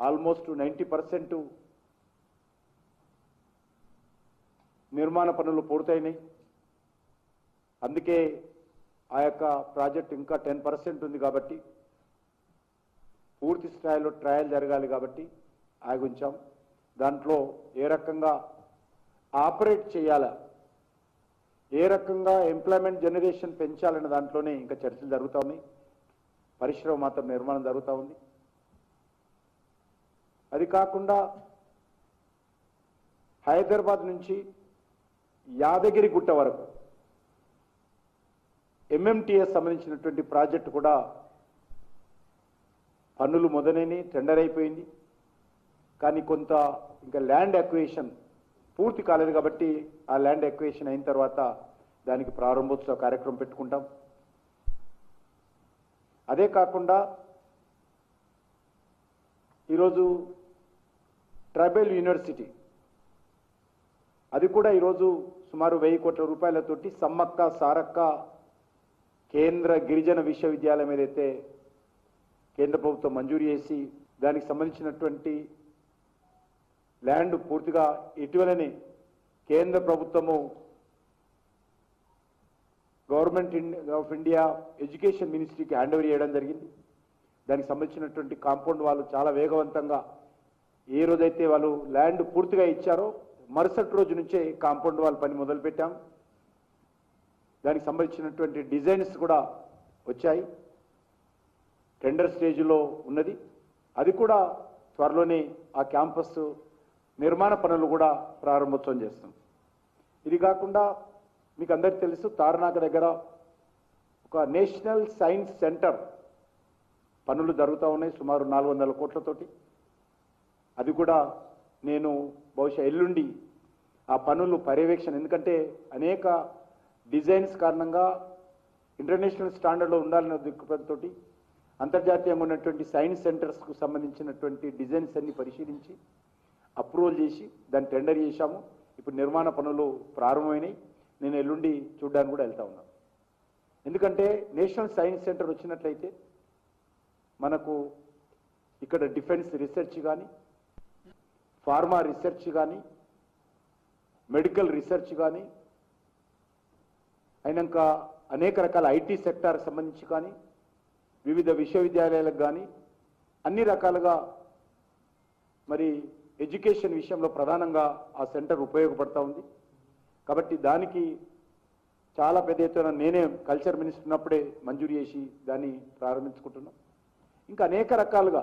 Almost 90% నిర్మాణ పనులు పూర్తయినాయి. అందుకే ఆ యొక్క ప్రాజెక్ట్ ఇంకా 10% ఉంది కాబట్టి పూర్తి స్థాయిలో ట్రయల్ జరగాలి కాబట్టి ఆగి ఉంచాం. దాంట్లో ఏ రకంగా ఆపరేట్ చేయాలా, ఏ రకంగా ఎంప్లాయ్మెంట్ జనరేషన్ పెంచాలనే దాంట్లోనే ఇంకా చర్చలు జరుగుతూ ఉన్నాయి. పరిశ్రమ మాత్రం నిర్మాణం జరుగుతూ ఉంది. అది కాకుండా హైదరాబాద్ నుంచి యాదగిరిగుట్ట వరకు ఎంఎంటీఎస్ సంబంధించినటువంటి ప్రాజెక్టు కూడా పనులు మొదలైనవి, టెండర్ అయిపోయింది. కానీ కొంత ఇంకా ల్యాండ్ అక్విజిషన్ పూర్తి కాలేదు కాబట్టి ఆ ల్యాండ్ అక్విజిషన్ అయిన తర్వాత దానికి ప్రారంభోత్సవ కార్యక్రమం పెట్టుకుంటాం. అదే కాకుండా ఈరోజు ట్రైబల్ యూనివర్సిటీ అది కూడా ఈరోజు సుమారు 1000 కోట్ల రూపాయలతోటి సమ్మక్క సారక్క కేంద్ర గిరిజన విశ్వవిద్యాలయం ఏదైతే కేంద్ర ప్రభుత్వం మంజూరు చేసి దానికి సంబంధించినటువంటి ల్యాండ్ పూర్తిగా ఇటీవలనే కేంద్ర ప్రభుత్వము గవర్నమెంట్ ఆఫ్ ఇండియా ఎడ్యుకేషన్ మినిస్ట్రీకి హ్యాండ్ ఓవర్ చేయడం జరిగింది. దానికి సంబంధించినటువంటి కాంపౌండ్ వాళ్ళు చాలా వేగవంతంగా ఏ రోజైతే వాళ్ళు ల్యాండ్ పూర్తిగా ఇచ్చారో మరుసటి రోజు నుంచే కాంపౌండ్ వాళ్ళ పని మొదలుపెట్టాం. దానికి సంబంధించినటువంటి డిజైన్స్ కూడా వచ్చాయి, టెండర్ స్టేజ్లో ఉన్నది. అది కూడా త్వరలోనే ఆ క్యాంపస్ నిర్మాణ పనులు కూడా ప్రారంభోత్సవం చేస్తాం. ఇది కాకుండా మీకు అందరికీ తెలుసు, తార్నాక దగ్గర ఒక నేషనల్ సైన్స్ సెంటర్ పనులు జరుగుతూ ఉన్నాయి సుమారు 400 కోట్లతోటి. అది కూడా నేను బహుశా ఎల్లుండి ఆ పనులు పర్యవేక్షణ, ఎందుకంటే అనేక డిజైన్స్ కారణంగా ఇంటర్నేషనల్ స్టాండర్డ్లో ఉండాలనే దృక్పథంతోటి అంతర్జాతీయంగా ఉన్నటువంటి సైన్స్ సెంటర్స్కు సంబంధించినటువంటి డిజైన్స్ అన్ని పరిశీలించి అప్రూవల్ చేసి దాన్ని టెండర్ చేశాము. ఇప్పుడు నిర్మాణ పనులు ప్రారంభమైనాయి. నేను ఎల్లుండి చూడడానికి కూడా వెళ్తా ఉన్నాను. ఎందుకంటే నేషనల్ సైన్స్ సెంటర్ వచ్చినట్లయితే మనకు ఇక్కడ డిఫెన్స్ రీసెర్చ్ కానీ, ఫార్మా రీసెర్చ్ కానీ, మెడికల్ రీసెర్చ్ కానీ, అయినాక అనేక రకాల ఐటీ సెక్టార్కి సంబంధించి కానీ, వివిధ విశ్వవిద్యాలయాలకు కానీ అన్ని రకాలుగా మరి ఎడ్యుకేషన్ విషయంలో ప్రధానంగా ఆ సెంటర్ ఉపయోగపడతా ఉంది. కాబట్టి దానికి చాలా పెద్ద ఎత్తున నేనే కల్చర్ మినిస్టర్ ఉన్నప్పుడే మంజూరు చేసి దాన్ని ప్రారంభించుకుంటున్నాం. ఇంకా అనేక రకాలుగా